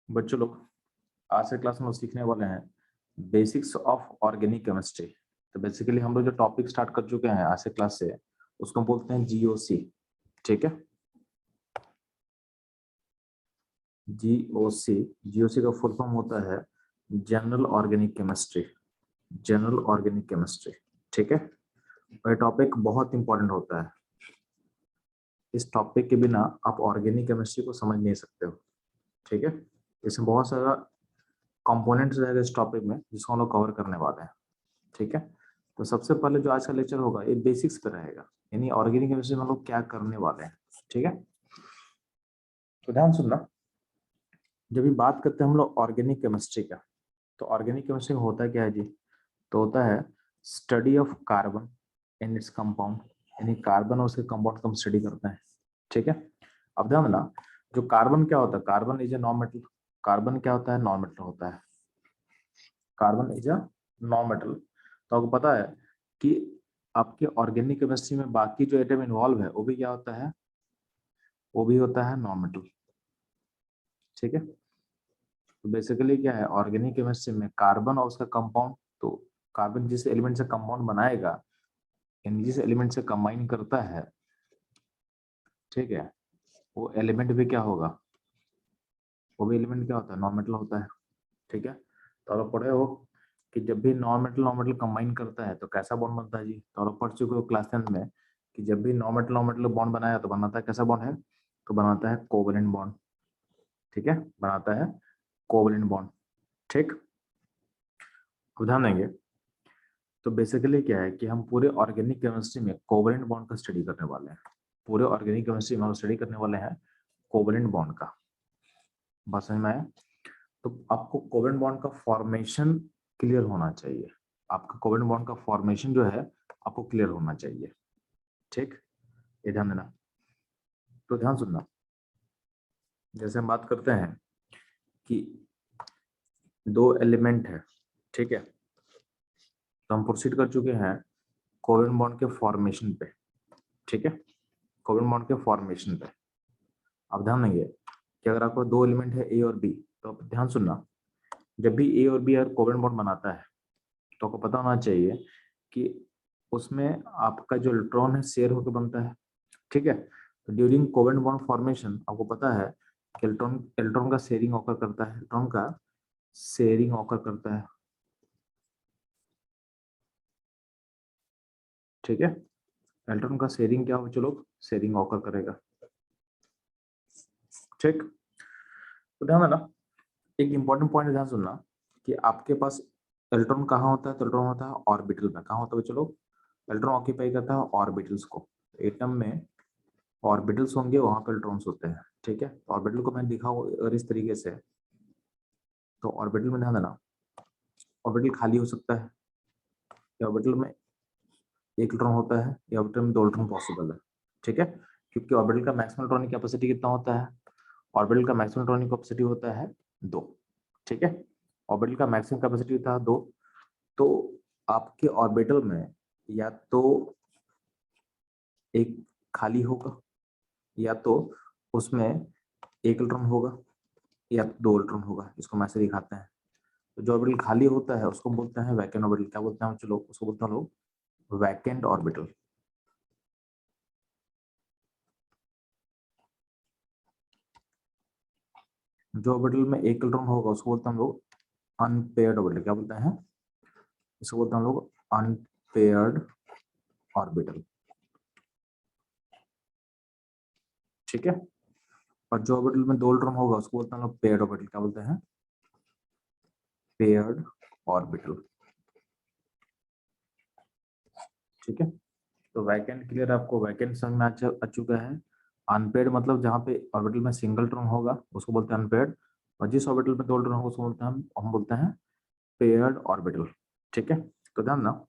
बच्चों लोग आज के क्लास में सीखने वाले हैं बेसिक्स ऑफ ऑर्गेनिक केमिस्ट्री। तो बेसिकली हम लोग जो टॉपिक स्टार्ट कर चुके हैं आज से क्लास से उसको बोलते हैं जीओसी। ठीक है, जीओसी। जीओसी का फुल फॉर्म होता है general organic chemistry. General organic chemistry, ठीक है। और टॉपिक बहुत इंपॉर्टेंट होता है। इस टॉपिक के बिना आप ऑर्गेनिक केमिस्ट्री को समझ नहीं सकते हो। ठीक है, इसमें बहुत सारा कंपोनेंट्स रहेगा इस टॉपिक में जिसको हम लोग कवर करने वाले हैं। ठीक है, तो सबसे पहले जो आज का लेक्चर होगा ये बेसिक्स पे रहेगा, यानी ऑर्गेनिक केमिस्ट्री में हम लोग क्या करने वाले हैं। ठीक है, तो ध्यान सुनना। जब भी बात करते हैं हम लोग ऑर्गेनिक केमिस्ट्री का, तो ऑर्गेनिक केमिस्ट्री में होता क्या है जी? तो होता है study of carbon in its compound, यानी कार्बन और उसके कंपाउंड का हम स्टडी करते हैं। ठीक है, अब ध्यान देना, जो कार्बन क्या होता है, carbon is a non metal. Carbon क्या होता है? नॉन मेटल होता है। Carbon is a non metal. तो आपको पता है कि आपके ऑर्गेनिक केमिस्ट्री में बाकी जो एटम इन्वॉल्व है वो भी क्या होता है? वो भी होता है नॉन मेटल। ठीक है, तो बेसिकली क्या है ऑर्गेनिक केमिस्ट्री में कार्बन और उसका कंपाउंड, तो कार्बन जिस एलिमेंट से कंपाउंड बनाएगा यानी जिस एलिमेंट से कंबाइन करता है, ठीक है, वो एलिमेंट भी क्या होगा? वो भी एलिमेंट क्या होता है? नॉन मेटल होता है। ठीक है, तो आप पढ़े हो कि जब भी नॉन मेटल कंबाइन करता है तो कैसा बॉन्ड बनता है जी? तो आप पढ़ चुके हो क्लास 10 में कि जब भी नॉन मेटल बॉन्ड बनाया तो बनाता है कैसा बॉन्ड है? तो बनाता है कोवलेंट बॉन्ड। ठीक है, बनाता है कोवलेंट बॉन्ड। ठीक, अब ध्यान देंगे। तो बेसिकली क्या है कि हम पूरे ऑर्गेनिक केमिस्ट्री में कोवलेंट बॉन्ड का स्टडी करने वाले हैं। पूरे ऑर्गेनिक केमिस्ट्री में हम स्टडी करने वाले हैं कोवलेंट बॉन्ड का। बात समझ में आया? तो आपको कोवलेंट बॉन्ड का फॉर्मेशन क्लियर होना चाहिए। आपका कोवलेंट बॉन्ड का फॉर्मेशन जो है आपको क्लियर होना चाहिए। ठीक, ये ध्यान देना। तो ध्यान सुनना, जैसे हम बात करते हैं कि दो एलिमेंट है, ठीक है, तो हम प्रोसीड कर चुके हैं कोवलेंट बॉन्ड के फॉर्मेशन पे। ठीक है, कोवलेंट बॉन्ड के फॉर्मेशन पे अब ध्यान देंगे कि अगर आपको दो एलिमेंट है ए और बी, तो आप ध्यान सुनना, जब भी ए और बी अगर कोवलेंट बॉन्ड बनाता है तो आपको पता होना चाहिए कि उसमें आपका जो इलेक्ट्रॉन है शेयर होकर बनता है। ठीक है, तो ड्यूरिंग कोवलेंट बॉन्ड फॉर्मेशन आपको पता है कि इलेक्ट्रॉन इलेक्ट्रॉन का शेयरिंग ऑकर करता है। इलेक्ट्रॉन का शेयरिंग ऑकर करता है। ठीक है, इलेक्ट्रॉन का शेयरिंग क्या हो चलो? शेयरिंग ऑकर करेगा। ठीक, तो ध्यान देना, एक इंपॉर्टेंट पॉइंट ध्यान सुनना कि आपके पास इलेक्ट्रॉन कहाँ होता है? तो इलेक्ट्रॉन होता है ऑर्बिटल में। कहाँ होता है चलो? इलेक्ट्रॉन ऑक्यूपाई करता है ऑर्बिटल्स को। एटम में ऑर्बिटल्स होंगे, वहां पर इलेक्ट्रॉन्स होते हैं। ठीक है, तो ऑर्बिटल को मैं दिखाऊं अगर इस तरीके से, तो ऑर्बिटल में ध्यान देना, ऑर्बिटल खाली हो सकता है, या ऑर्बिटल में एक इलेक्ट्रॉन होता है, या ऑर्बिटल में दो इलेक्ट्रॉन पॉसिबल है। ठीक है, क्योंकि ऑर्बिटल का मैक्सिमम इलेक्ट्रॉनिक कैपेसिटी कितना होता है? ऑर्बिटल का मैक्सिमम इलेक्ट्रॉनिक कैपेसिटी होता है 2। ठीक है, ऑर्बिटल का मैक्सिमम कैपेसिटी होता है 2। तो आपके ऑर्बिटल में या तो एक खाली होगा, या तो उसमें एक इलेक्ट्रॉन होगा, या दो इलेक्ट्रॉन होगा। इसको मैं से दिखाते हैं। तो जो ऑर्बिटल खाली होता है उसको बोलते हैं वैकेंट ऑर्बिटल। क्या बोलते हैं चलो? उसको बोलते हैं लोग वैकेंट ऑर्बिटल। जो ऑर्बिटल में एक इलेक्ट्रॉन होगा उसको बोलते हैं हम लोग अनपेयर्ड ऑर्बिटल। क्या बोलते हैं? इसको बोलते हैं हम लोग अनपेयर्ड ऑर्बिटल। ठीक है, और जो ऑर्बिटल में दो इलेक्ट्रॉन होगा उसको बोलते हैं हम लोग पेयर्ड ऑर्बिटल। क्या बोलते हैं? Paired orbital. ठीक है, तो वैकेंट क्लियर, आपको वैकेंट समझ में आ चुका है। अनपेयर्ड मतलब जहाँ पे ऑर्बिटल में सिंगल इलेक्ट्रॉन होगा उसको बोलते हैं अनपेयर्ड, और जिस ऑर्बिटल में दो इलेक्ट्रॉन होगा उसको बोलते हैं हम बोलते हैं पेयर्ड ऑर्बिटल। ठीक है, तो ध्यान ना,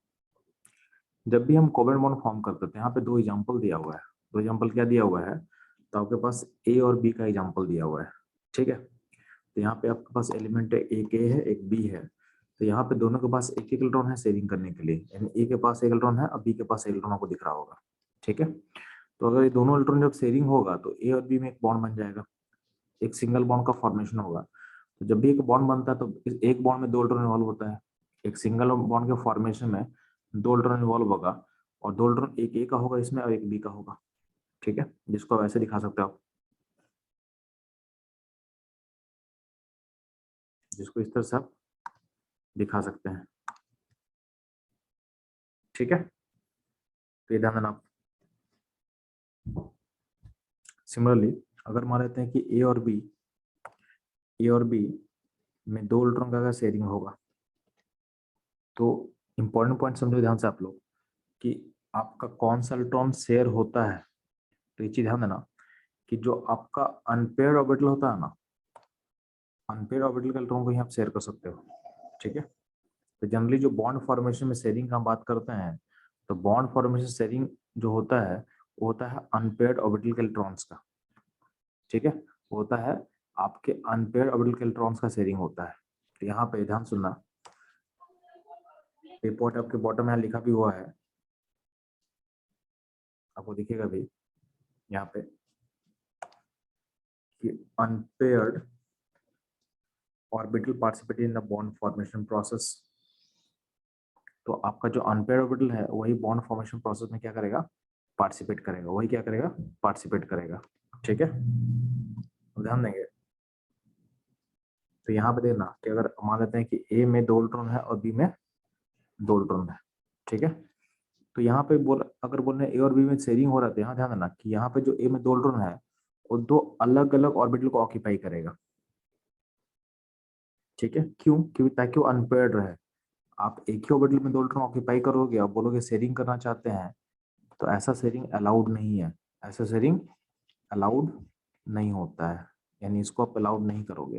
जब भी हम कोवलेंट बॉन्ड फॉर्म करते हैं यहाँ पे दो एग्जांपल दिया हुआ है। दो एग्जांपल क्या दिया हुआ है? तो आपके पास ए और बी का एग्जांपल दिया हुआ है। ठीक है, तो यहाँ पे आपके पास एलिमेंट है, एक ए है एक बी है। तो यहाँ पे दोनों के पास एक एक इलेक्ट्रॉन है शेयरिंग करने के लिए, यानी ए के पास एक इलेक्ट्रॉन है और बी के पास एक इलेक्ट्रॉन आपको दिख रहा होगा। ठीक है, तो अगर ये दोनों इलेक्ट्रॉन जब शेयरिंग होगा तो ए और बी में एक बॉन्ड बन जाएगा, एक सिंगल बॉन्ड का फॉर्मेशन होगा। तो जब भी एक बॉन्ड बनता है तो इस एक बॉन्ड में 2 इलेक्ट्रॉन इन्वॉल्व होता है। एक सिंगल बॉन्ड के फॉर्मेशन में 2 इलेक्ट्रॉन इन्वॉल्व होगा और 2 इलेक्ट्रॉन एक ए का होगा इसमें और एक बी का होगा, ठीक है, जिसको आप ऐसे दिखा सकते हो आप, जिसको इस तरह से आप दिखा सकते हैं, ठीक है। तो ये ध्यान देना आप। सिमिलरली अगर मान लेते हैं कि ए और बी में 2 इलेक्ट्रॉन का शेयरिंग होगा, तो इंपॉर्टेंट पॉइंट समझो ध्यान से आप लोग कि आपका कौन सा इलेक्ट्रॉन शेयर होता है। तो ये चीज ध्यान देना कि जो आपका अनपेयर्ड ऑर्बिटल होता है ना, अनपेयर्ड ऑर्बिटल का इलेक्ट्रॉन को ही आप शेयर कर सकते हो, ठीक है। तो जनरली जो बॉन्ड फॉर्मेशन में शेयरिंग का हम बात करते हैं, तो बॉन्ड फॉर्मेशन शेयरिंग जो होता है वो होता है अनपेयर्ड ऑर्बिटल के इलेक्ट्रॉन्स का, ठीक है, वो होता है आपके अनपेयर्ड ऑर्बिटल के इलेक्ट्रॉन्स का शेयरिंग होता है। तो यहाँ पे ध्यान सुनना, ये पॉइंट आपके बॉटम में लिखा भी हुआ है, आपको दिखेगा भी यहाँ पे कि unpaired orbital participate in the bond formation process. तो आपका जो अनपेयर्ड ऑर्बिटल है वही बॉन्ड फॉर्मेशन प्रोसेस में क्या करेगा, पार्टिसिपेट करेगा, वही क्या करेगा, पार्टिसिपेट करेगा, ठीक है। ध्यान देंगे। तो यहाँ पे देखना कि अगर मान लेते हैं कि ए में 2 इलेक्ट्रॉन है और बी में 2 इलेक्ट्रॉन है, ठीक है। तो यहाँ पे अगर बोल रहे हैं ए और बी में शेयरिंग हो रहा है, यहाँ ध्यान देना कि यहाँ पे जो ए में 2 इलेक्ट्रॉन है वो 2 अलग अलग ऑर्बिटल को ऑक्यूपाई करेगा, ठीक है। क्यों? क्योंकि ताकि वो अनपेयर्ड रहे। आप एक ही ऑर्बिटल में 2 इलेक्ट्रॉन ऑक्यूपाई करोगे और बोलोगे शेयरिंग करना चाहते हैं, तो ऐसा शेयरिंग अलाउड नहीं है, ऐसा शेयरिंग अलाउड नहीं होता है, यानी इसको आप अलाउड नहीं करोगे।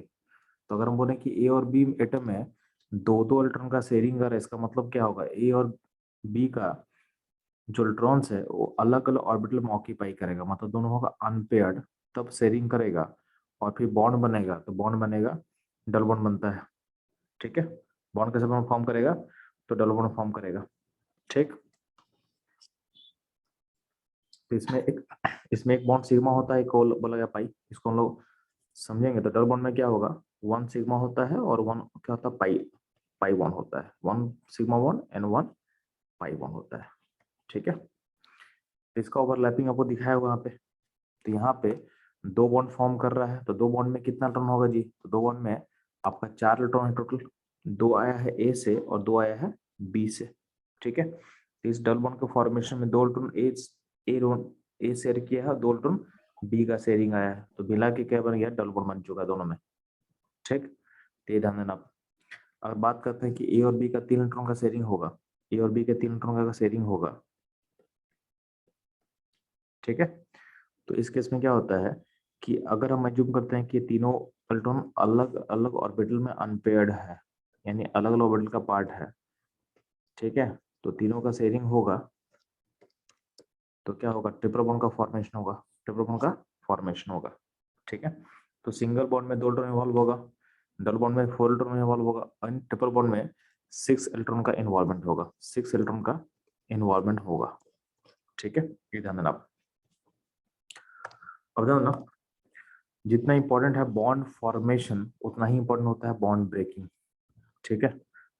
तो अगर हम बोले कि ए और बी एटम में 2-2 इलेक्ट्रॉन का शेयरिंग कर, इसका मतलब क्या होगा, ए और बी का जो इलेक्ट्रॉन्स है वो अलग अलग ऑर्बिटल में ऑक्यूपाई करेगा, मतलब दोनों होगा अनपेयर्ड, तब शेयरिंग करेगा और फिर बॉन्ड बनेगा, तो बॉन्ड बनेगा, डबल बॉन्ड बनता है, ठीक है। बॉन्ड कैसे फॉर्म करेगा, तो डबल बॉन्ड फॉर्म करेगा, ठीक। तो इसमें एक बॉन्ड सिग्मा होता है, एक बोला गया पाई, इसको हम लोग समझेंगे। तो डबल बॉन्ड में क्या होगा, 1 सिग्मा होता है और 1 क्या होता है, पाई, पाई बॉन्ड होता है, 1 sigma bond and 1 pi bond होता है, ठीक है। तो इसका ओवरलैपिंग आपको दिखाया हुआ यहाँ पे। तो यहाँ पे 2 बॉन्ड फॉर्म कर रहा है, तो 2 बॉन्ड में कितना इलेक्ट्रॉन होगा जी, तो 2 बॉन्ड में आपका 4 इलेक्ट्रॉन है टोटल, 2 आया है ए से और 2 आया है बी से, ठीक है। तो इस डबल बॉन्ड के फॉर्मेशन में 2 इलेक्ट्रॉन ए शेयर किया है, 2 इलेक्ट्रॉन बी का शेयरिंग आया है, तो मिला के क्या बन गया, डबल बॉन्ड बन चुका है दोनों में, ठीक। तो ये ध्यान देना आप। अगर बात करते हैं कि ए और बी का 3 इलेक्ट्रॉन का शेयरिंग होगा, ए और बी के 3 इलेक्ट्रॉन का शेयरिंग होगा, ठीक है। तो इस केस में क्या होता है कि अगर हम एज्यूम करते हैं कि तीनों इलेक्ट्रॉन अलग अलग ऑर्बिटल में अनपेयर्ड है, यानी अलग अलग ऑर्बिटल का पार्ट है, ठीक है, तो तीनों का शेयरिंग होगा, तो क्या होगा, ट्रिपल बॉन्ड का फॉर्मेशन होगा, ट्रिपल बॉन्ड का फॉर्मेशन होगा, ठीक है। तो सिंगल बॉन्ड में 2 इलेक्ट्रॉन इन्वॉल्व होगा, डबल बॉन्ड में 4 इलेक्ट्रॉन इन्वॉल्व होगा और ट्रिपल बॉन्ड में 6 इलेक्ट्रॉन का इन्वॉल्वमेंट होगा, 6 इलेक्ट्रॉन का इन्वॉल्वमेंट होगा, ठीक है। ये ध्यान देना आप। अब ध्यान देना, जितना इंपॉर्टेंट है बॉन्ड फॉर्मेशन उतना ही इंपॉर्टेंट होता है बॉन्ड ब्रेकिंग, ठीक है।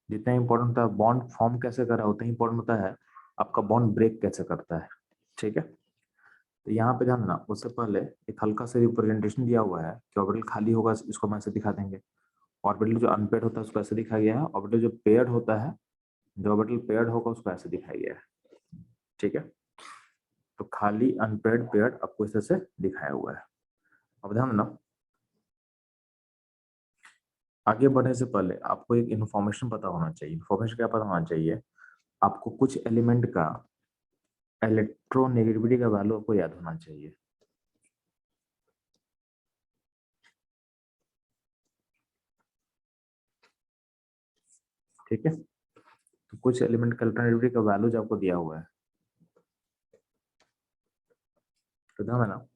जितना इंपॉर्टेंट होता है बॉन्ड फॉर्म कैसे कर रहा है, उतना ही इंपॉर्टेंट होता है आपका बॉन्ड ब्रेक कैसे करता है, ठीक है। तो यहाँ पे ध्यान देना, उससे पहले एक हल्का सा रिप्रेजेंटेशन दिया हुआ है कि ऑर्बिटल खाली होगा इसको हम ऐसे दिखा देंगे, ऑर्बिटल जो अनपेयर्ड होता है उसको ऐसे दिखाया गया है, ऑर्बिटल जो पेयर्ड होता है, जो ऑर्बिटल पेयर्ड होगा उसको ऐसे दिखाया गया है, ठीक है। तो खाली अनपेयर्ड पेयर्ड आपको इस तरह से दिखाया हुआ है। अब ध्यान देना, आगे बढ़ने से पहले आपको एक इन्फॉर्मेशन पता होना चाहिए। इन्फॉर्मेशन क्या पता होना चाहिए, आपको कुछ एलिमेंट का इलेक्ट्रोनेगेटिविटी का वैल्यू आपको याद होना चाहिए, ठीक है। तो कुछ एलिमेंट का इलेक्ट्रोनेगेटिविटी का वैल्यू जो आपको दिया हुआ है, तो ध्यान देना,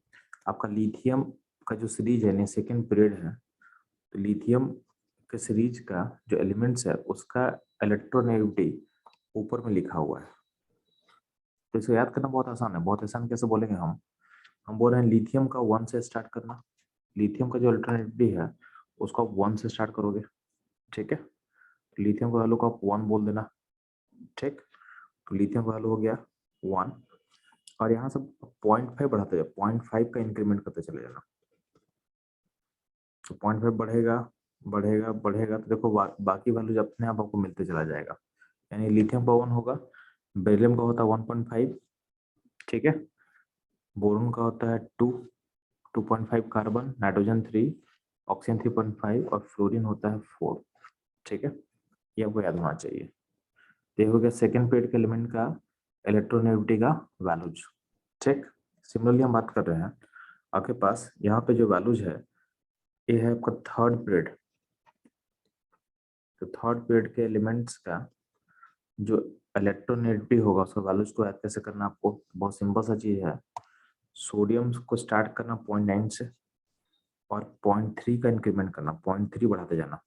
आपका लिथियम का जो सीरीज है, सेकेंड पीरियड है, तो लिथियम के सीरीज का जो एलिमेंट्स है उसका इलेक्ट्रोनेगेटिविटी ऊपर में लिखा हुआ है। तो इसे याद करना बहुत आसान है, बहुत आसान कैसे बोलेंगे हम बोल रहे हैं लिथियम का 1 से स्टार्ट करना, लिथियम का जो इलेक्ट्रोनेगेटिविटी है उसको आप 1 से स्टार्ट करोगे, ठीक है। तो लिथियम का वैल्यू को आप 1 बोल देना, ठीक। तो लिथियम का वैल्यू हो गया 1, और यहाँ से 0.5 बढ़ाते जाओ, 0.5 का इंक्रीमेंट करते चले जाना। तो 0.5 बढ़ेगा बढ़ेगा बढ़ेगा, तो देखो बाकी वैल्यूज अपने आप आपको मिलते चला जाएगा। यानी लिथियम का 1 होगा, बेरिलियम का होता है 1.5, ठीक है। बोरोन का होता है 2.5 कार्बन, नाइट्रोजन 3, ऑक्सीजन 3.5 और फ्लोरीन होता है 4, ठीक है। ये आपको याद होना चाहिए। तो ये हो गया सेकेंड पीरियड के एलिमेंट का इलेक्ट्रोनेगेटिविटी का वैल्यूज, ठीक। सिमिलरली हम बात कर रहे हैं आपके पास यहाँ पे जो वैल्यूज है, ये है आपका थर्ड पीरियड। तो थर्ड पीरियड के एलिमेंट्स का जो इलेक्ट्रोनेगेटिविटी होगा उसका वैल्यूज को याद कैसे करना, आपको बहुत सिंपल सा चीज है। सोडियम को स्टार्ट करना 0.9 से और 0.3 का इंक्रीमेंट करना, 0.3 बढ़ाते जाना,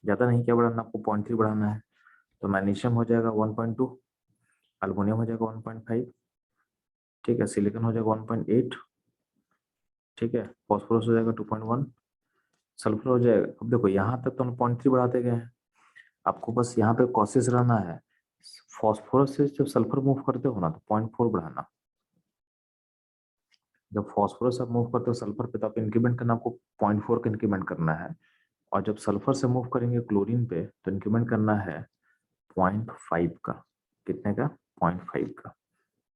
ज्यादा नहीं, क्या बढ़ाना आपको 0.3 बढ़ाना है। तो मैग्नीशियम हो जाएगा 1.2, अल्युमिनियम हो जाएगा 1.5, ठीक है, सिलिकॉन हो जाएगा 1.8, ठीक है, फॉस्फोरस हो जाएगा 2.1, सल्फर हो जाएगा। अब देखो यहाँ तक तो हम 0.3 बढ़ाते गए हैं, आपको बस यहाँ पे कोशिश रहना है, फॉस्फोरस से जब सल्फर मूव करते हो ना तो 0.4 बढ़ाना। जब फॉस्फोरस आप मूव करते हो सल्फर पे तो आप इंक्रीमेंट करना, आपको 0.4 का इंक्रीमेंट करना है। और जब सल्फर से मूव करेंगे क्लोरीन पे तो इंक्रीमेंट करना है 0.5 का। कितने का? 0.5 का।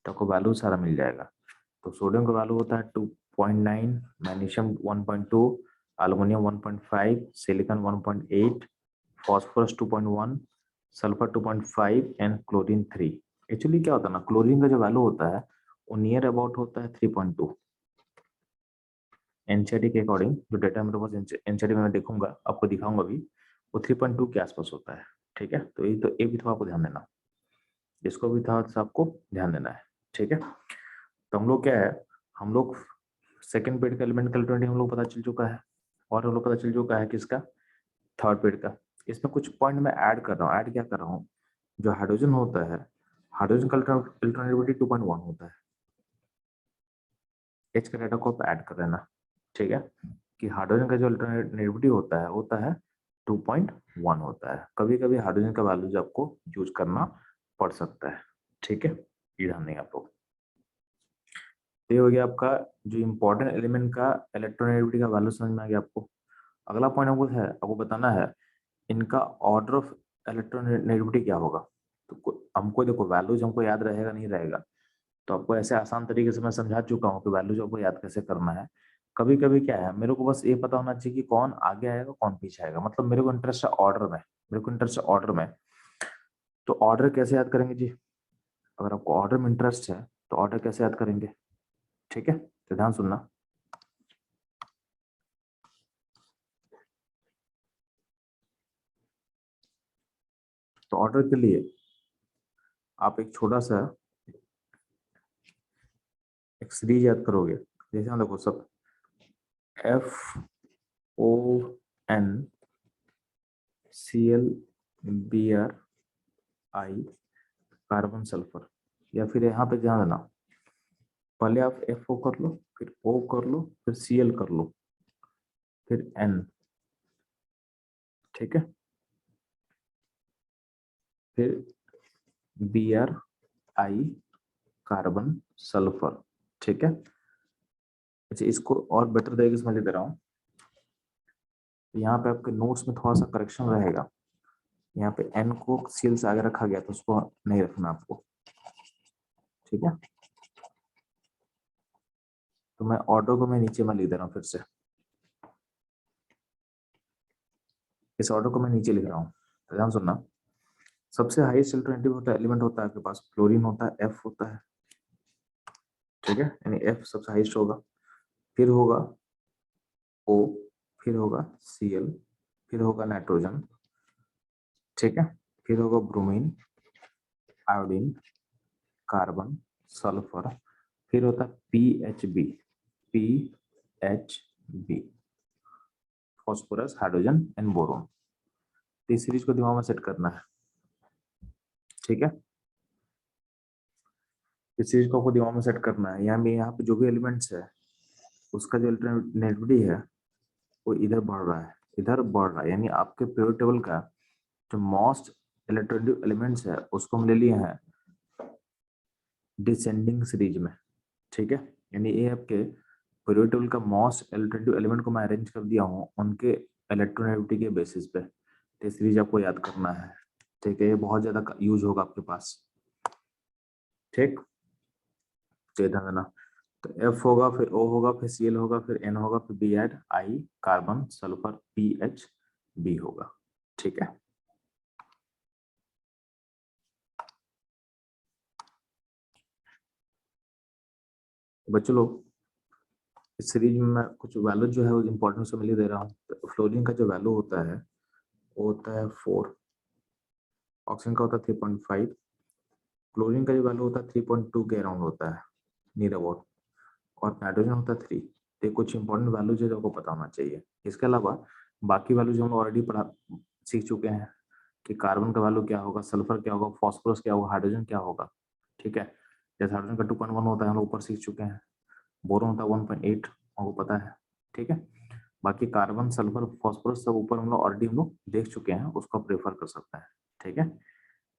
तो आपको वैल्यू सारा मिल जाएगा। तो सोडियम का वैल्यू होता है 2.9, magnesium 1.2, aluminium 1.5, silicon 1.8, phosphorus 2.1, sulphur 2.5 and chlorine 3। Actually क्या होता है ना, क्लोरीन का जो वैल्यू होता है वो नियर अबाउट होता है 3.2। एनसीईआरटी के अकॉर्डिंग जो डेटा मेरे पास एनसीईआरटी में मैं देखूंगा, आपको दिखाऊंगा भी, वो 3.2 के आसपास होता है, ठीक है। तो ये भी थोड़ा आपको ध्यान देना, इसको भी थोड़ा सा आपको ध्यान देना है, ठीक है। तो हम लोग क्या है, हम लोग सेकंड पीरियड का एलिमेंट का इलेक्ट्रोनेगेटिविटी हम लोग पता चल चुका है, और हम लोग पता चल चुका है किसका, थर्ड पीरियड का। इसमें कुछ पॉइंट मैं ऐड कर रहा हूँ। ऐड क्या कर रहा हूँ, जो हाइड्रोजन होता है, हाइड्रोजन का इलेक्ट्रोनेगेटिविटी 2.1 होता है। एच का डाटा को आप ऐड कर लेना, ठीक है, कि हाइड्रोजन का जो इलेक्ट्रोनेगेटिविटी होता है 2.1 होता है। कभी कभी हाइड्रोजन का वैल्यूज आपको यूज करना पड़ सकता है, ठीक है, ये ध्यान देंगे आप लोग। ये हो गया आपका जो इम्पोर्टेंट एलिमेंट का इलेक्ट्रोनेगेटिविटी का वैल्यू समझ में आ गया आपको। अगला पॉइंट आपको है, आपको बताना है इनका ऑर्डर ऑफ इलेक्ट्रोनेगेटिविटी क्या होगा। तो हमको देखो वैल्यूज हमको याद रहेगा नहीं रहेगा, तो आपको ऐसे आसान तरीके से मैं समझा चुका हूँ कि वैल्यूज आपको याद कैसे करना है। कभी कभी क्या है, मेरे को बस ये पता होना चाहिए कि कौन आगे आएगा कौन पीछे आएगा, मतलब मेरे को इंटरेस्ट है ऑर्डर में, मेरे को इंटरेस्ट है ऑर्डर में। तो ऑर्डर कैसे याद करेंगे जी, अगर आपको ऑर्डर में इंटरेस्ट है तो ऑर्डर कैसे याद करेंगे, ठीक है। तो ध्यान सुनना, तो ऑर्डर के लिए आप एक छोटा सा एक सीरीज याद करोगे। जैसे हम देखो सब FONCl Br कार्बन सल्फर, या फिर यहाँ पे ध्यान देना, पहले आप FO कर लो, फिर O कर लो, फिर Cl कर लो, फिर N, ठीक है, फिर Br कार्बन सल्फर, ठीक है। अच्छा, इसको और बेटर तरीके से मैं लिख दे रहा हूँ। यहाँ पे आपके नोट्स में थोड़ा सा करेक्शन रहेगा, यहाँ पे N को Cl से आगे रखा गया तो उसको नहीं रखना आपको, ठीक है। तो मैं ऑर्डर को मैं नीचे में लिख दे रहा हूँ फिर से, इस ऑर्डर को मैं नीचे लिख रहा हूँ, तो ध्यान सुनना। सबसे हाईएस्ट अल्टरनेटिव होता है एलिमेंट होता है आपके पास, क्लोरीन होता है, F होता है, ठीक है, यानी F सबसे हाईएस्ट होगा, फिर होगा O, फिर होगा Cl, फिर होगा नाइट्रोजन, ठीक है, फिर होगा ब्रोमीन, आयोडीन, कार्बन, सल्फर, फिर होता है PHB, PHB, phosphorus, hydrogen and boron. इस सीरीज को दिमाग में सेट करना है, ठीक है। इस चीज को आपको दिमाग में सेट करना है। यहाँ पे जो भी एलिमेंट्स है उसका जो अल्टरनेटिविटी है वो इधर बढ़ रहा है, इधर बढ़ रहा है, यानी आपके पीरियोडिक टेबल का जो मोस्ट इलेक्ट्रोनेगेटिव एलिमेंट्स है उसको हम ले लिए हैं डिसेंडिंग सीरीज में, ठीक है। यानी ये आपके पीरियोडिक टेबल का मोस्ट इलेक्ट्रोनेगेटिव एलिमेंट को मैं अरेंज कर दिया हूँ उनके इलेक्ट्रोनेगेटिविटी के बेसिस पे। तो सीरीज आपको याद करना है, ठीक है। ये बहुत ज्यादा यूज होगा आपके पास, ठीक। तो ध्यान देना, तो F होगा, फिर O होगा, फिर Cl होगा, फिर N होगा, फिर बी एड I carbon sulphur PH B होगा, ठीक है। बच्चों लोग इस सीरीज में मैं कुछ वैल्यू जो है वो इंपॉर्टेंट से मिली दे रहा हूँ। तो फ्लोरीन का जो वैल्यू होता है वो होता है 4, ऑक्सीजन का होता है 3.5, क्लोरीन का जो वैल्यू होता है 3.2 के अराउंड होता है नियर अबाउट, और नाइट्रोजन होता है 3। तो कुछ इंपॉर्टेंट वैल्यूज है जो आपको पता होना चाहिए। इसके अलावा बाकी वैल्यूज हम ऑलरेडी पढ़ा सीख चुके हैं कि कार्बन का वैल्यू क्या होगा, सल्फर क्या होगा, फॉस्फोरस क्या होगा, हाइड्रोजन क्या होगा, ठीक है। जैसे हाइड्रोजन का 2.1 होता है हम लोग ऊपर सीख चुके हैं, बोरोन होता है 1.8 हमको पता है, ठीक है। बाकी कार्बन सल्फर फॉस्फोरस सब ऊपर हम लोग ऑलरेडी हम लोग देख चुके हैं, उसको आप रेफर कर सकते हैं, ठीक है।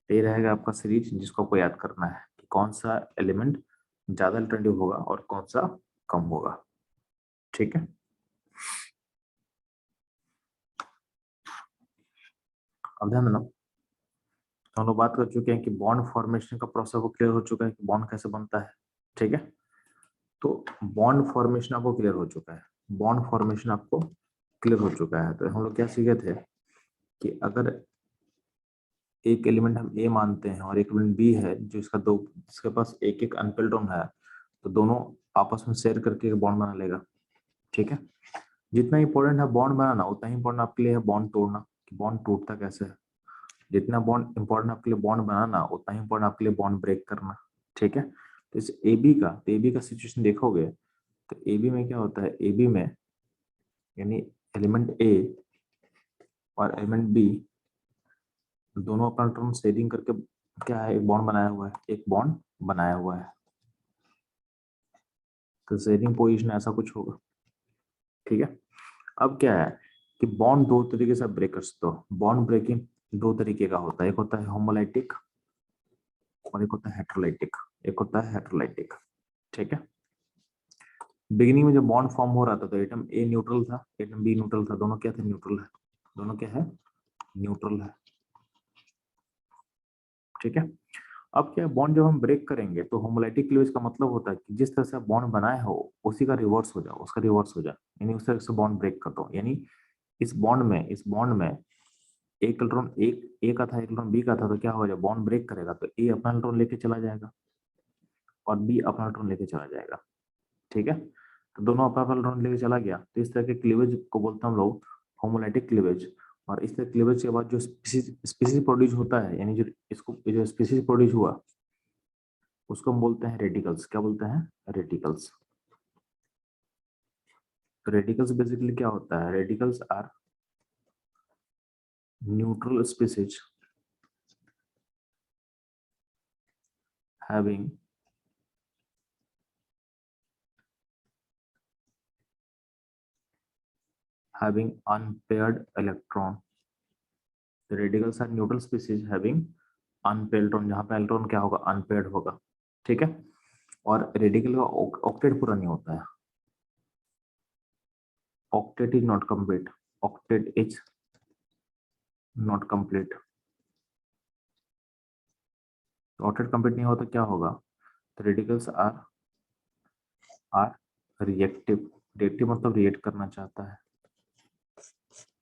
ये रहेगा आपका सीरीज जिसको आपको याद करना है कि कौन सा एलिमेंट ज्यादा अल्टरनेटिव होगा और कौन सा कम होगा, ठीक है। अब ध्यान देना, तो हम लोग बात कर चुके हैं कि बॉन्ड फॉर्मेशन का प्रोसेस को क्लियर हो चुका है कि बॉन्ड कैसे बनता है, ठीक है। तो बॉन्ड फॉर्मेशन आपको क्लियर हो चुका है, बॉन्ड फॉर्मेशन आपको क्लियर हो चुका है। तो हम लोग क्या सीखे थे कि अगर एक एलिमेंट हम ए मानते हैं और एक एलिमेंट बी है जो इसका दो, जिसके पास एक एक अनपेल्ट्रॉन है, तो दोनों आपस में शेयर करके एक बॉन्ड बना लेगा, ठीक है। जितना इंपॉर्टेंट है बॉन्ड बनाना उतना ही इंपॉर्टेंट आपके लिए है बॉन्ड तोड़ना, कि बॉन्ड टूटता कैसे है। जितना बॉन्ड इंपॉर्टेंट आपके लिए बॉन्ड बनाना उतना ही इंपॉर्टेंट आपके लिए बॉन्ड ब्रेक करना, ठीक है। तो इस ए बी का सिचुएशन देखोगे तो ए बी में क्या होता है, ए बी में यानी एलिमेंट ए और एलिमेंट बी दोनों अपना इलेक्ट्रॉन शेयरिंग करके क्या है, एक बॉन्ड बनाया हुआ है, एक बॉन्ड बनाया हुआ है। तो शेयरिंग पोजीशन ऐसा कुछ होगा, ठीक है। अब क्या है कि बॉन्ड दो तरीके से ब्रेक कर सकते हो। बॉन्ड ब्रेकिंग दो तरीके का होता है, एक होता है होमोलाइटिक और एक होता है हेट्रोलाइटिक, एक होता है हेट्रोलाइटिक, ठीक है। बिगिनिंग में जब बॉन्ड फॉर्म हो रहा था तो एटम ए न्यूट्रल था, एटम बी न्यूट्रल था, दोनों क्या थे, न्यूट्रल है, दोनों क्या है, न्यूट्रल है, ठीक है। अब क्या बॉन्ड जब हम ब्रेक करेंगे तो होमोलाइटिक क्लीवेज का मतलब होता है कि जिस तरह से बॉन्ड बनाए हो उसी का रिवर्स हो जाए, उसका रिवर्स हो जाए, यानी उस तरह से बॉन्ड ब्रेक कर दो। यानी इस बॉन्ड में एक इलेक्ट्रॉन एक ए का था, एक इलेक्ट्रॉन बी का था, तो क्या होगा जब बॉन्ड ब्रेक करेगा तो ए अपना इलेक्ट्रॉन लेके चला जाएगा और बी अपना इलेक्ट्रॉन लेके चला जाएगा, ठीक है। तो दोनों अपना अपना इलेक्ट्रॉन लेके चला गया, तो इस तरह के क्लीवेज को बोलते हैं हम लोग होमोलाइटिक क्लीवेज। और इस तरह क्लीवेज के बाद जो स्पीसीज प्रोड्यूस होता है, यानी जो इसको जो स्पीसीज प्रोड्यूस हुआ उसको हम बोलते हैं रेडिकल्स। क्या बोलते हैं, रेडिकल्स। तो रेडिकल्स बेसिकली क्या होता है, radicals are neutral species having unpaired electron। The radicals are neutral species having unpaired electron, जहां पे इलेक्ट्रॉन क्या होगा, अनपेयर्ड होगा, ठीक है। और रेडिकल का ऑक्टेट पूरा नहीं होता है, octet is not complete, octet is not complete। तो octet complete नहीं होता क्या होगा, तो रेडिकल्स आर रिएक्टिव। रिएक्टिव मतलब रिएक्ट करना चाहता है,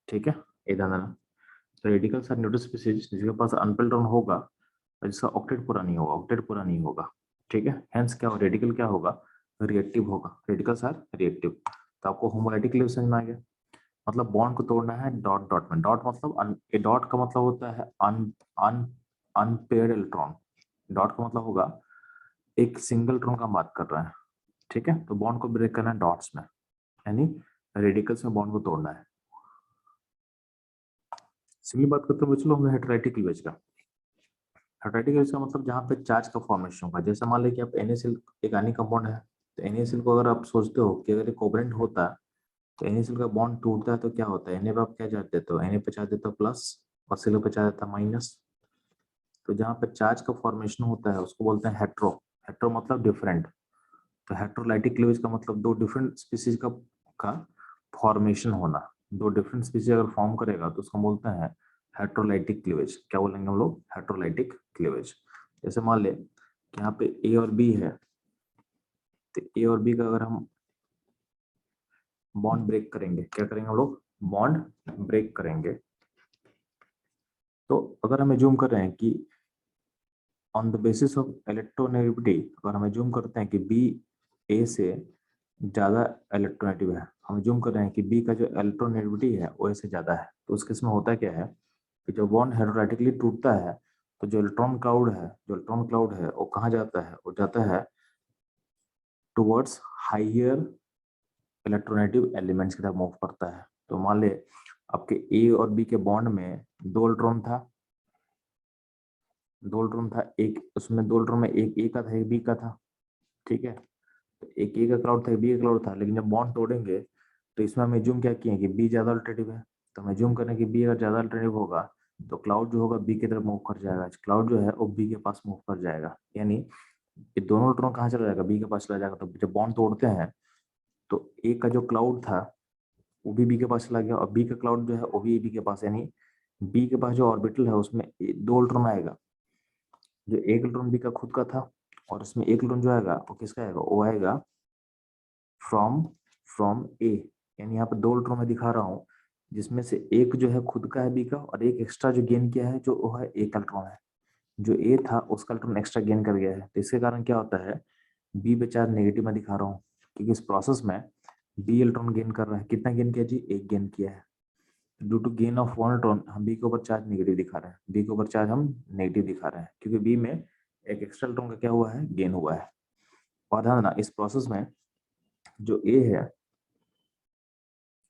ठीक है। इधर देना, तो रेडिकल्स आर न्यूट्रल स्पीसीज जिसके पास अनपेल्ड इलेक्ट्रॉन होगा और जिसका ऑक्टेट पूरा नहीं होगा, ऑक्टेट पूरा नहीं होगा, ठीक है। हेंस क्या हो, रेडिकल क्या होगा, रिएक्टिव होगा, रेडिकल्स आर रिएक्टिव। तो आपको होमोलाइटिक क्लीवेज समझ में आ गया। मतलब बॉन्ड को तोड़ना है डॉट डॉट में, डॉट मतलब ए डॉट का मतलब होता है अन अन अनपेयर्ड इलेक्ट्रॉन। डॉट का मतलब होगा एक सिंगल इलेक्ट्रॉन का हम बात कर रहे हैं, ठीक है। तो बॉन्ड को ब्रेक करना है डॉट्स में, यानी रेडिकल्स में बॉन्ड को तोड़ना है। सिंपली बात करते हुए चलो हमने हेटेराइटिक क्लीवेज का। हेटेराइटिक क्लीवेज का मतलब जहाँ पे चार्ज का फॉर्मेशन होगा। जैसे मान लीजिए कि आप NaCl एक आयनिक कंपाउंड है, तो NaCl को अगर आप सोचते हो कि अगर ये कोवलेंट होता तो NaCl का बॉन्ड टूटता है तो क्या होता है, Na पे आप क्या चार्ज देते हो, Na पे चार्ज देते हो प्लस और Cl पे चार्ज देता है माइनस। तो जहाँ पे चार्ज का फॉर्मेशन होता है उसको बोलते हैं हेट्रो। हेट्रो मतलब डिफरेंट। तो हेट्रोलाइटिक क्लीवेज का मतलब दो डिफरेंट स्पीसीज का फॉर्मेशन होना। दो डिफरेंट स्पीसीज अगर फॉर्म करेगा तो उसको बोलते हैं हेट्रोलाइटिक क्लीवेज। क्या बोलेंगे हम लोग, हेट्रोलाइटिक क्लीवेज। जैसे मान ले कि यहाँ पे ए और बी है, तो ए और बी का अगर हम बॉन्ड ब्रेक करेंगे, क्या करेंगे हम लोग, बॉन्ड ब्रेक करेंगे। तो अगर हम जूम कर रहे हैं कि on the basis of electronegativity, अगर हम जूम करते हैं कि बी ए से ज़्यादा इलेक्ट्रोनेगेटिव है, हम जूम कर रहे हैं कि बी का जो इलेक्ट्रोनेगेटिविटी है वो ए से ज़्यादा है, तो उस केस में होता क्या है कि जब बॉन्ड हेटेरोडाइटिकली टूटता है तो जो इलेक्ट्रॉन क्लाउड है वो कहाँ जाता है, वो जाता है टुवर्ड्स हाइयर इलेक्ट्रोनेगेटिव एलिमेंट्स की तरफ मूव करता है। तो मान ले आपके ए और बी के बॉन्ड में दो इलेक्ट्रॉन था, एक उसमें दो इलेक्ट्रॉन में एक ए का था एक बी का था, ठीक है। तो एक ए का क्लाउड था एक बी का क्लाउड था, लेकिन जब बॉन्ड तोड़ेंगे तो इसमें हम एज्यूम क्या किए कि बी ज्यादा अल्टरनेटिव है। तो हम एज्यूम करें कि बी अगर ज्यादा अल्टरनेटिव होगा तो क्लाउड जो होगा बी की तरफ मूव कर जाएगा, क्लाउड जो है वो बी के पास मूव कर जाएगा, यानी ये दोनों इलेक्ट्रॉन कहाँ चला जाएगा, बी के पास चला जाएगा। तो जब बॉन्ड तोड़ते हैं तो ए का जो क्लाउड था वो भी बी के पास चला गया और बी का क्लाउड जो है वो भी बी के पास, यानी बी के पास जो ऑर्बिटल है उसमें दो इलेक्ट्रॉन आएगा, जो एक इलेक्ट्रॉन बी का खुद का था और इसमें एक इलेक्ट्रॉन जो आएगा वो किसका आएगा, वो आएगा फ्रॉम फ्रॉम ए। यानी यहाँ पर दो इलेक्ट्रॉन मैं दिखा रहा हूँ जिसमें से एक जो है खुद का है बी का और एक एक्स्ट्रा जो गेन किया है जो वो है एक इलेक्ट्रॉन है, जो ए था उसका इलेक्ट्रॉन एक्स्ट्रा गेन कर गया है। तो इसके कारण क्या होता है, बी पे चार्ज नेगेटिव में दिखा रहा हूँ क्योंकि इस प्रोसेस में बी इलेक्ट्रॉन गेन कर रहा है। कितना गेन किया जी, एक गेन किया है। Due to gain of one electron हम बी के ऊपर चार्ज नेगेटिव दिखा रहे हैं, बी के ऊपर चार्ज हम नेगेटिव दिखा रहे हैं क्योंकि बी में एक एक्स्ट्रा इलेक्ट्रॉन का क्या हुआ है, गेन हुआ है। और ध्यान देना इस प्रोसेस में जो ए है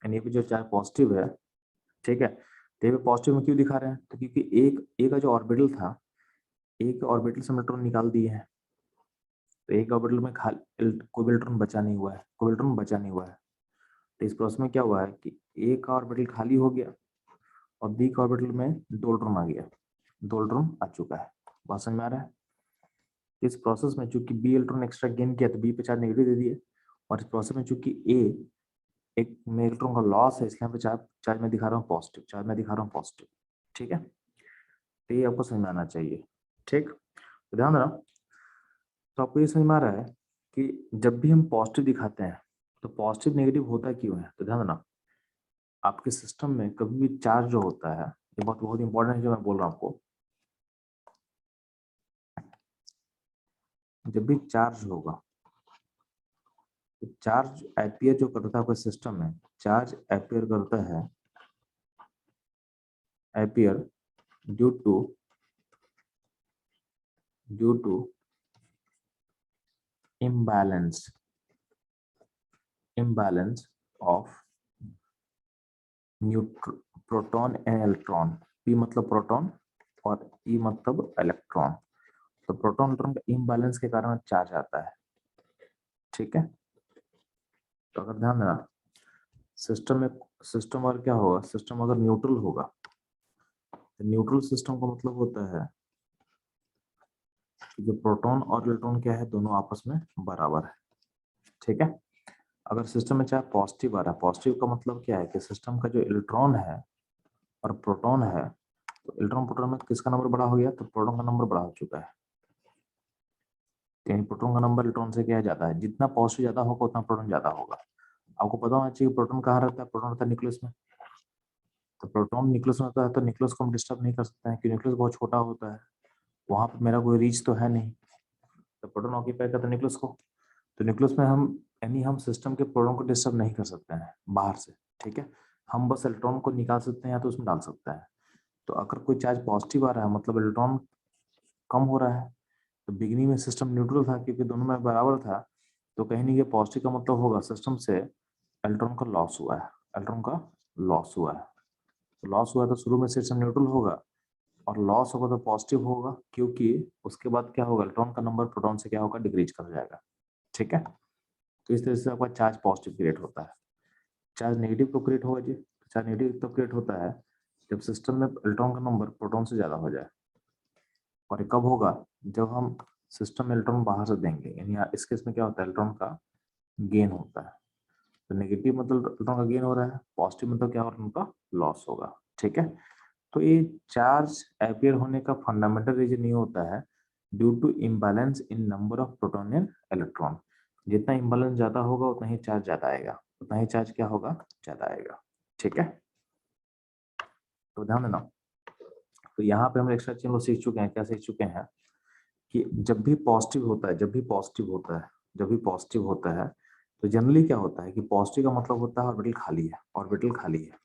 यानी जो चार्ज पॉजिटिव है, ठीक है। तो ये पॉजिटिव में क्यों दिखा रहे हैं, तो क्योंकि एक ए का जो ऑर्बिटल था, एक ऑर्बिटल से इलेक्ट्रॉन निकाल दिए हैं, तो एक ऑर्बिटल में खाली कोई भी इलेक्ट्रॉन बचा नहीं हुआ है, कोई इलेक्ट्रॉन बचा नहीं हुआ है। तो इस प्रोसेस में क्या हुआ है कि ए का ऑर्बिटल खाली हो गया और बी का ऑर्बिटल में दो इलेक्ट्रॉन आ गया, दो इलेक्ट्रॉन आ चुका है। बात समझ में आ रहा है। इस प्रोसेस में चूंकि बी इलेक्ट्रॉन एक्स्ट्रा गेन किया तो बी पे चार्ज नेगेटिव दे दिए, और इस प्रोसेस में चूंकि ए एक में इलेक्ट्रॉन का लॉस है इसलिए यहाँ पे चार्ज चार्ज में दिखा रहा हूँ पॉजिटिव, चार्ज में दिखा रहा हूँ पॉजिटिव, ठीक है। तो ये आपको समझ में आना चाहिए, ठीक। तो ध्यान देना, तो आपको ये समझ में आ रहा है कि जब भी हम पॉजिटिव दिखाते हैं तो पॉजिटिव नेगेटिव होता क्यों है। तो ध्यान देना आपके सिस्टम में कभी भी चार्ज जो होता है, ये बहुत बहुत इंपॉर्टेंट है जो मैं बोल रहा हूँ आपको, जब भी चार्ज होगा तो चार्ज अपीयर जो करता है आपके सिस्टम में, चार्ज अपीयर करता है, appear due to imbalance of proton and electron. P मतलब प्रोटॉन और ई मतलब इलेक्ट्रॉन। तो प्रोटॉन इलेक्ट्रॉन का इम्बैलेंस के कारण चार्ज आता है, ठीक है। तो अगर ध्यान देना सिस्टम और क्या होगा, सिस्टम अगर न्यूट्रल होगा तो न्यूट्रल सिस्टम का मतलब होता है कि जो प्रोटॉन और इलेक्ट्रॉन क्या है, दोनों आपस में बराबर है, ठीक है। अगर सिस्टम में चाहे पॉजिटिव आ रहा है, पॉजिटिव का मतलब क्या है कि सिस्टम का जो इलेक्ट्रॉन है और प्रोटॉन है, तो इलेक्ट्रॉन प्रोटॉन में किसका नंबर बड़ा हो गया, तो प्रोटॉन का नंबर बड़ा हो चुका है। यानी प्रोटॉन का नंबर इलेक्ट्रॉन से क्या जाता है, जितना पॉजिटिव ज्यादा होगा उतना प्रोटॉन ज्यादा होगा। आपको पता होना चाहिए प्रोटॉन कहाँ रहता है, प्रोटॉन रहता है न्यूक्लियस में। तो प्रोटॉन न्यूक्लियस में होता है तो न्यूक्लियस को हम डिस्टर्ब नहीं कर सकते हैं क्योंकि न्यूक्लियस बहुत छोटा होता है, वहां पर मेरा कोई रीच तो है नहीं। तो प्रोटॉन ऑक्यूपाई करता है न्यूक्लियस को, तो न्यूक्लियस में हम यानी हम सिस्टम के प्रोटॉन को डिस्टर्ब नहीं कर सकते हैं बाहर से, ठीक है। हम बस इलेक्ट्रॉन को निकाल सकते हैं या तो उसमें डाल सकते हैं। तो अगर कोई चार्ज पॉजिटिव आ रहा है मतलब इलेक्ट्रॉन कम हो रहा है, तो बिगिनिंग में सिस्टम न्यूट्रल था क्योंकि दोनों में बराबर था, तो कहीं नहीं, ये पॉजिटिव का मतलब होगा सिस्टम से इलेक्ट्रॉन का लॉस हुआ है, इलेक्ट्रॉन का लॉस हुआ है। तो लॉस हुआ है तो शुरू में सिस्टम न्यूट्रल होगा और लॉस होगा तो पॉजिटिव होगा क्योंकि उसके बाद क्या होगा, इलेक्ट्रॉन का नंबर प्रोटॉन से क्या होगा, डिक्रीज कर जाएगा, ठीक है। तो इस तरह से आपका चार्ज पॉजिटिव क्रिएट होता है। चार्ज नेगेटिव तो क्रिएट होगा जी, चार्ज नेगेटिव तो क्रिएट होता है जब सिस्टम में इलेक्ट्रॉन का नंबर प्रोटॉन से ज्यादा हो जाए, और ये कब होगा, जब हम सिस्टम में इलेक्ट्रॉन बाहर से देंगे, यानी इस केस में क्या होता है, इलेक्ट्रॉन का गेन होता है। तो नेगेटिव मतलब इलेक्ट्रॉन का गेन हो रहा है, पॉजिटिव मतलब क्या हो रहा है, उनका लॉस होगा। ठीक है, तो ये चार्ज अपीयर होने का फंडामेंटल रीजन ये होता है due to imbalance in number of proton and electron. जितना इम्बैलेंस ज्यादा होगा उतना ही चार्ज ज्यादा आएगा, उतना ही चार्ज क्या होगा, ज्यादा आएगा। ठीक है, तो ध्यान देना। तो यहाँ पे हम एक्स्ट्रा चीज को सीख चुके हैं, क्या सीख चुके हैं कि जब भी पॉजिटिव होता है, जब भी पॉजिटिव होता है, जब भी पॉजिटिव होता है, तो जनरली क्या होता है कि पॉजिटिव का मतलब होता है ऑर्बिटल खाली है, ऑर्बिटल खाली है।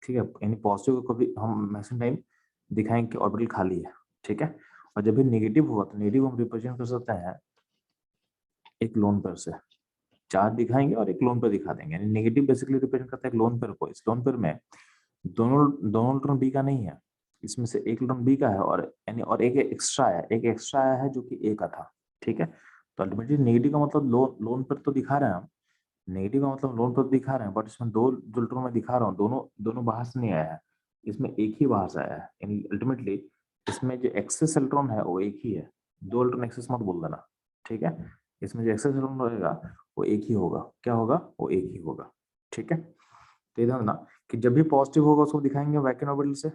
ठीक है, यानी पॉजिटिव को कभी हम मैक्सिमम टाइम दिखाएंगे कि ऑर्बिटल खाली है। ठीक है, और जब भी नेगेटिव हुआ तो नेगेटिव हम रिप्रेजेंट कर सकते हैं एक लोन पेयर से, चार्ज दिखाएंगे और एक लोन पेयर दिखा देंगे। यानी नेगेटिव बेसिकली रिप्रेजेंट करता है एक लोन पेयर को। इस लोन पेयर में दोनों दोनों इलेक्ट्रॉन बी का नहीं है, इसमें से एक इलेक्ट्रॉन बी का है, और यानी और एक एक्स्ट्रा आया, एक एक्स्ट्रा आया है जो कि ए का था। ठीक है, तो अल्टीमेटली नेगेटिव का मतलब लोन पेयर तो दिखा रहे हैं हम, नेगेटिव का मतलब लोन पेयर दिखा रहे हैं, बट इसमें दो जो इलेक्ट्रॉन मैं दिखा रहा हूँ दोनों दोनों बाहर से नहीं आया है, इसमें एक ही बाहर से आया है। यानी अल्टीमेटली इसमें जो एक्सेस इलेक्ट्रॉन है वो एक ही है, दो इलेक्ट्रॉन एक्सेस मत बोल देना। ठीक है, इसमें जो एक्सेस इलेक्ट्रॉन रहेगा वो एक ही होगा, क्या होगा, वो एक ही होगा। ठीक है, तो ये ध्यान देना कि जब भी पॉजिटिव होगा उसको दिखाएंगे वैक्यूम ऑर्बिटल से,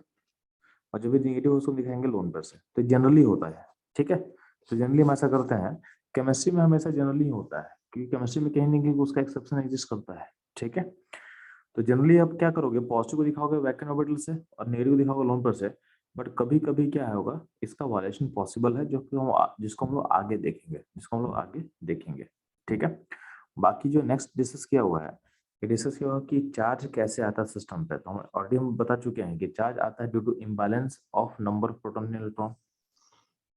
और जब भी नेगेटिव होगा उसको दिखाएंगे लोन पेयर से। तो जनरली होता है। ठीक है, तो जनरली हम ऐसा करते हैं, केमिस्ट्री में हमेशा जनरली होता है, क्योंकि केमिस्ट्री में कहीं ना कहीं उसका एक्सेप्शन एग्जिस्ट करता है। ठीक है, तो जनरली आप क्या करोगे, पॉजिटिव को दिखाओगे वैक्यूम ऑर्बिटल से और नेगेटिव को दिखाओगे लोन पेयर से। बट कभी कभी क्या होगा, इसका वायलेशन पॉसिबल है, जो कि हम जिसको हम लोग आगे देखेंगे, जिसको हम लोग आगे देखेंगे। ठीक है, बाकी जो नेक्स्ट डिस्कस किया हुआ है, ये डिस्कस किया हुआ कि चार्ज कैसे आता है सिस्टम पे, तो हम ऑलरेडी हम बता चुके हैं कि चार्ज आता है due to imbalance of number proton and electron.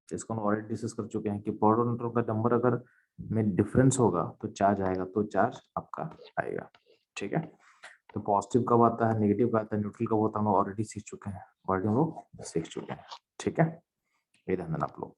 इसको हम ऑलरेडी डिस्कस कर चुके हैं कि प्रोटॉन इलेक्ट्रॉन का नंबर अगर में डिफरेंस होगा तो चार्ज आएगा, तो चार्ज आपका आएगा। ठीक है, तो पॉजिटिव कब आता है, नेगेटिव कब आता है, न्यूट्रल कब होता है, हम ऑलरेडी सीख चुके हैं, ऑलरेडी हम लोग सीख चुके हैं। ठीक है, ये ध्यान देना आप लोग।